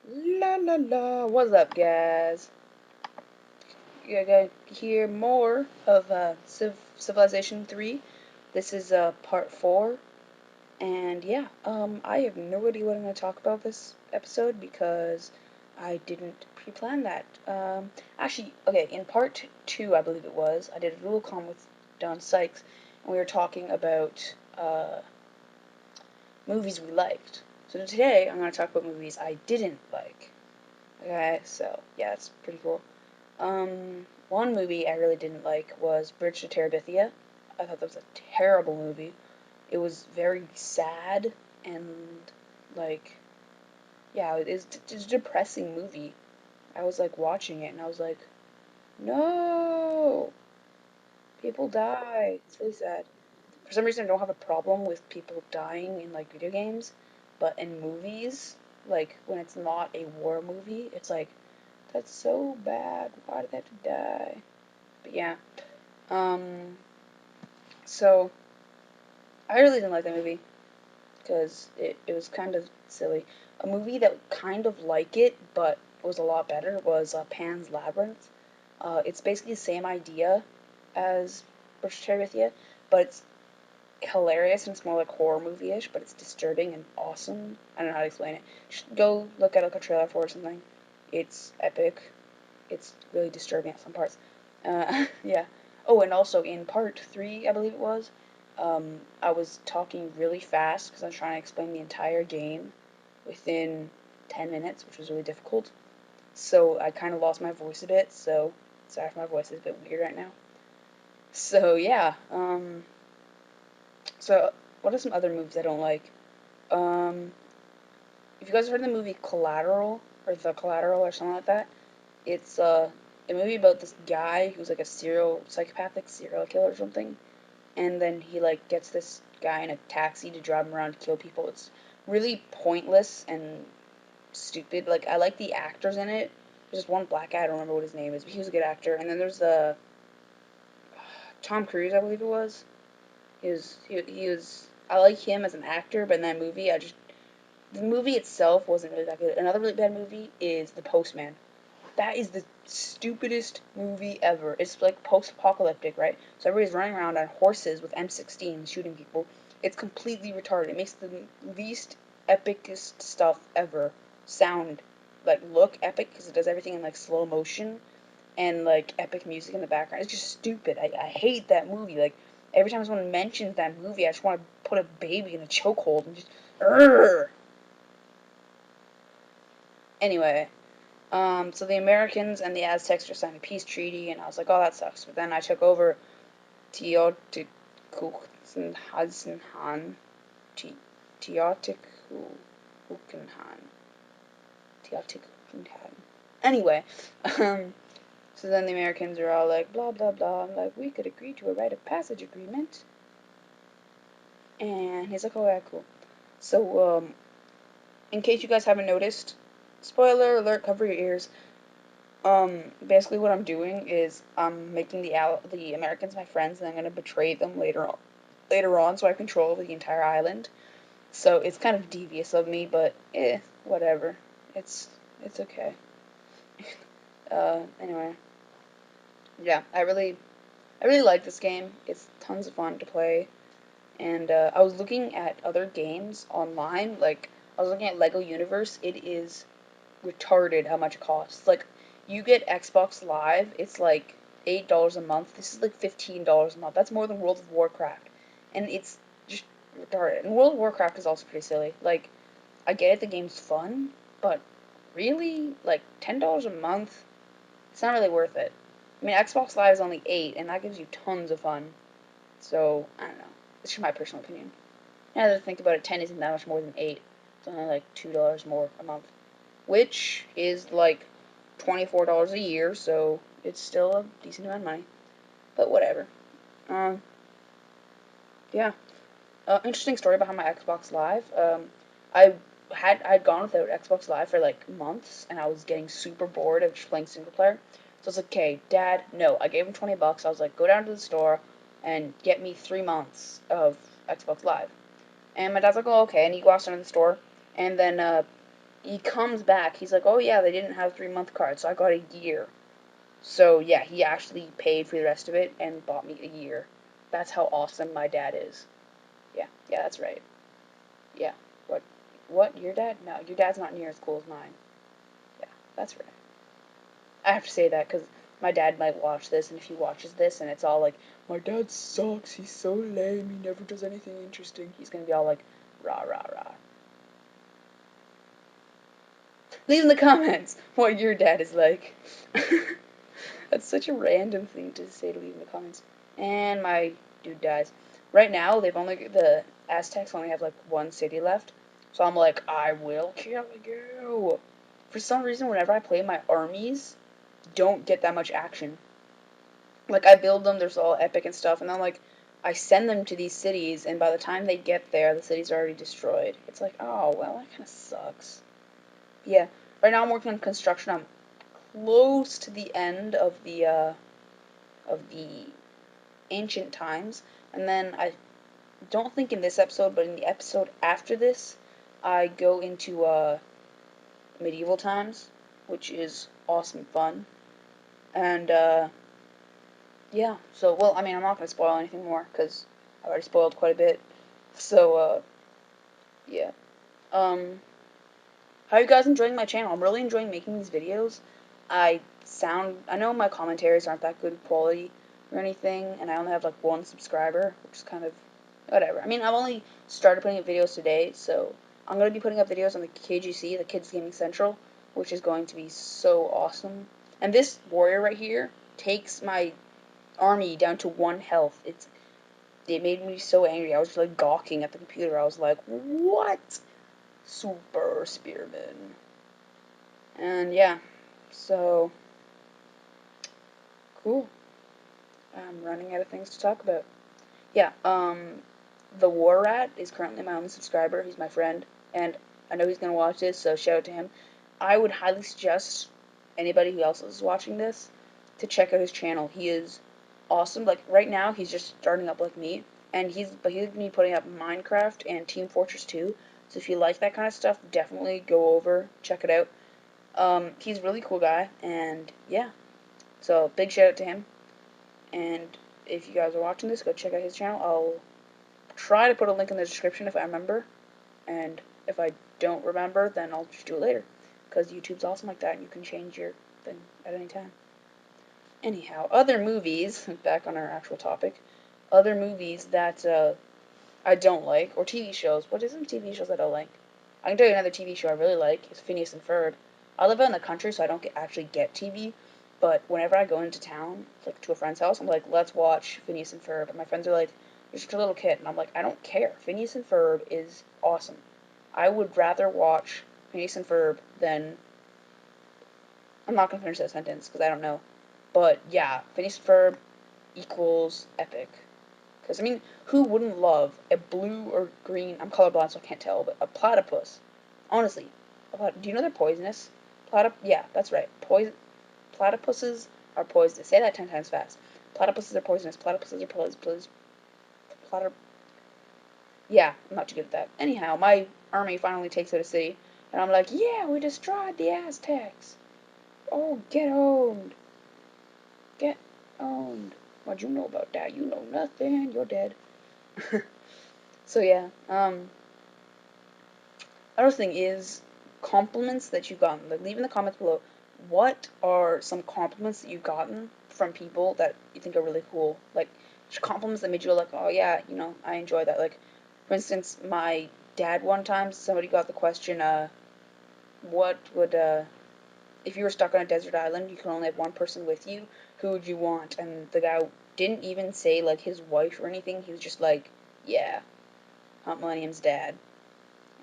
La la la, what's up, guys? You're gonna hear more of Civilization 3. This is part 4, and yeah, I have no idea what I'm gonna talk about this episode because I didn't pre-plan that. Actually, okay, in part 2, I believe it was, I did a Rule Con with Don Sykes, and we were talking about movies we liked. So today, I'm gonna talk about movies I didn't like. Okay, so yeah, it's pretty cool. One movie I really didn't like was Bridge to Terabithia. I thought that was a terrible movie. It was very sad and like, yeah, it's a depressing movie. I was like watching it and I was like, no, people die. It's really sad. For some reason, I don't have a problem with people dying in like video games, but in movies, like when it's not a war movie, it's like that's so bad. Why did they have to die? But yeah. Um, so I really didn't like that movie because it was kind of silly. A movie that kind of like it but was a lot better was Pan's Labyrinth. It's basically the same idea as Bridge to Terabithia, but it's hilarious and it's more like horror movie-ish, but it's disturbing and awesome. I don't know how to explain it. Just go look at like a trailer for it or something. It's epic. It's really disturbing at some parts. Yeah. Oh, and also in part 3, I believe it was, I was talking really fast because I was trying to explain the entire game within 10 minutes, which was really difficult. So I kind of lost my voice a bit, so sorry if my voice is a bit weird right now. So yeah, so what are some other movies I don't like? Um, if you guys heard the movie Collateral, or The Collateral, or something like that, it's a movie about this guy who's like a psychopathic serial killer or something, and then he like gets this guy in a taxi to drive him around to kill people. It's really pointless and stupid. Like I like the actors in it. There's just one black guy, I don't remember what his name is, but he was a good actor. And then there's Tom Cruise, I believe it was. He was I like him as an actor, but in that movie, the movie itself wasn't really that good. Another really bad movie is The Postman. That is the stupidest movie ever. It's like post-apocalyptic, right? So everybody's running around on horses with M16 shooting people. It's completely retarded. It makes the least epicest stuff ever sound like look epic because it does everything in like slow motion and like epic music in the background. It's just stupid. I hate that movie. Like every time someone mentions that movie, I just want to put a baby in a chokehold and just. Urgh. Anyway, so the Americans and the Aztecs just signed a peace treaty, and I was like, oh, that sucks. But then I took over Teotihuacan, Teotihuacan, Teotihuacan. Anyway, so then the Americans are all like, blah, blah, blah. I'm like, we could agree to a rite of passage agreement. And he's like, oh, yeah, cool. So, in case you guys haven't noticed, spoiler alert, cover your ears. Basically what I'm doing is I'm making the Americans my friends, and I'm gonna betray them later on, so I control the entire island. So it's kind of devious of me, but whatever. It's it's okay. Anyway, yeah, I really like this game. It's tons of fun to play, and I was looking at other games online. Like I was looking at Lego Universe. It is retarded how much it costs. Like, you get Xbox Live, it's like $8 a month. This is like $15 a month. That's more than World of Warcraft. And it's just retarded. And World of Warcraft is also pretty silly. Like, I get it, the game's fun, but really? Like, $10 a month? It's not really worth it. I mean, Xbox Live is only 8, and that gives you tons of fun. So, I don't know. It's just my personal opinion. Now that I think about it, 10 isn't that much more than 8. It's only like $2 more a month, which is like $24 a year, so it's still a decent amount of money. But whatever. Um, yeah. Interesting story behind my Xbox Live. I I'd gone without Xbox Live for like months, and I was getting super bored of just playing single player. So I was like, "Okay, Dad, no." I gave him $20. I was like, "Go down to the store and get me 3 months of Xbox Live." And my dad's like, "Oh, okay." And he goes down to the store, and then he comes back. He's like, oh yeah, they didn't have 3 month cards, so I got a year. So yeah, he actually paid for the rest of it and bought me a year. That's how awesome my dad is. Yeah, yeah, that's right. Yeah. What? What? Your dad? No, your dad's not near as cool as mine. Yeah, that's right. I have to say that because my dad might watch this, and if he watches this and it's all like, my dad sucks, he's so lame, he never does anything interesting, he's gonna be all like, rah, rah, rah. Leave in the comments what your dad is like. That's such a random thing to say to leave in the comments. And my dude dies. Right now, the Aztecs only have like one city left. So I'm like, I will kill you. For some reason, whenever I play, my armies don't get that much action. Like, I build them, they're all epic and stuff, and then, like, I send them to these cities, and by the time they get there, the city's already destroyed. It's like, oh, well, that kind of sucks. Yeah. Right now, I'm working on construction. I'm close to the end of the ancient times, and then I don't think in this episode, but in the episode after this, I go into medieval times, which is awesome fun. And yeah, so well, I mean, I'm not gonna spoil anything more because I already spoiled quite a bit. So yeah. Um, how are you guys enjoying my channel? I'm really enjoying making these videos. I know my commentaries aren't that good quality or anything, and I only have like one subscriber, which is kind of whatever. I mean, I've only started putting up videos today, so I'm going to be putting up videos on the KGC, the Kids Gaming Central, which is going to be so awesome. And this warrior right here takes my army down to 1 health. It made me so angry. I was like gawking at the computer. I was like, what? Super Spearman. And yeah, so cool. I'm running out of things to talk about. Yeah, the War Rat is currently my only subscriber. He's my friend, and I know he's gonna watch this, so shout out to him. I would highly suggest anybody who else is watching this to check out his channel. He is awesome. Like right now, he's just starting up like me, and he's gonna be putting up Minecraft and Team Fortress 2. So if you like that kind of stuff, definitely go over check it out. He's a really cool guy, and yeah, so big shout out to him. And if you guys are watching this, go check out his channel. I'll try to put a link in the description if I remember, and if I don't remember, then I'll just do it later, because YouTube's awesome like that, and you can change your thing at any time. Anyhow, other movies, back on our actual topic, other movies that I don't like, or TV shows. What is some TV shows I don't like? I can tell you another TV show I really like is Phineas and Ferb. I live out in the country, so I don't actually get TV, but whenever I go into town, like to a friend's house, I'm like, let's watch Phineas and Ferb. And my friends are like, you're just a little kid. And I'm like, I don't care. Phineas and Ferb is awesome. I would rather watch Phineas and Ferb than. I'm not going to finish that sentence because I don't know. But yeah, Phineas and Ferb equals epic. Because, I mean, who wouldn't love a blue or green, I'm colorblind so I can't tell, but a platypus? Honestly, do you know they're poisonous? Yeah, that's right. Platypuses are poisonous. Say that 10 times fast. Platypuses are poisonous. Platypuses are poisonous. Platyp. Yeah, I'm not too good at that. Anyhow, my army finally takes out a city, and I'm like, yeah, we destroyed the Aztecs. Oh, get owned. Get owned. What'd you know about that? You know nothing. You're dead. So yeah, another thing is compliments that you've gotten. Like, leave in the comments below. What are some compliments that you've gotten from people that you think are really cool? Like, compliments that made you go like, oh yeah, I enjoy that. Like, for instance, my dad one time, somebody got the question, what would, if you were stuck on a desert island, you could only have one person with you, who would you want? And the guy didn't even say, like, his wife or anything. He was just like, yeah, Hunt Millennium's dad.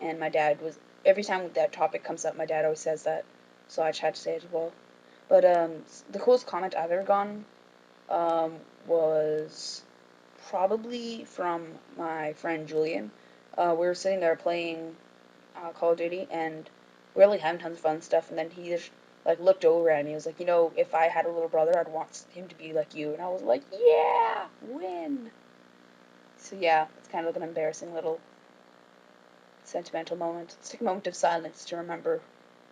And my dad was, every time that topic comes up, my dad always says that, so I just had to say it as well. But the coolest comment I've ever gotten was probably from my friend Julian. We were sitting there playing Call of Duty, and we were really having tons of fun stuff, and then he just like looked over at me. He was like, if I had a little brother, I'd want him to be like you. And I was like, yeah, win. So yeah, it's kind of like an embarrassing little sentimental moment. Let's take a moment of silence to remember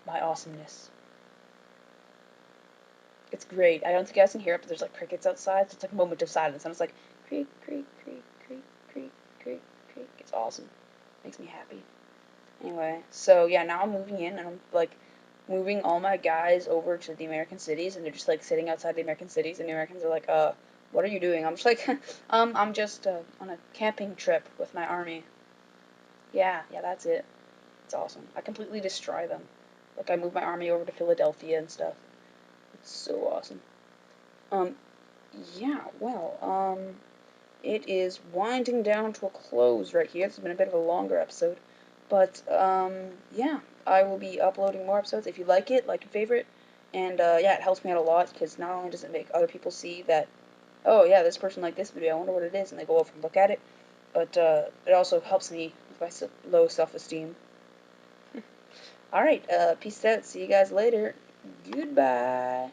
my awesomeness. It's great. I don't think you guys can hear it, but there's like crickets outside, so it's like a moment of silence, and it's like creak, creak, creak, creak, creak, creak, creak. It's awesome. Makes me happy. Anyway, so yeah, now I'm moving in, and I'm like moving all my guys over to the American cities, and they're just like sitting outside the American cities, and the Americans are like, what are you doing? I'm just like, I'm just on a camping trip with my army. Yeah, yeah, that's it. It's awesome. I completely destroy them. Like I move my army over to Philadelphia and stuff. It's so awesome. Um, yeah, well, it is winding down to a close right here. It's been a bit of a longer episode, but yeah, I will be uploading more episodes. If you like and favorite, and yeah, it helps me out a lot because not only does it make other people see that, oh yeah, this person liked this video, I wonder what it is, and they go over and look at it, but it also helps me with my low self-esteem. All right, peace out. See you guys later. Goodbye.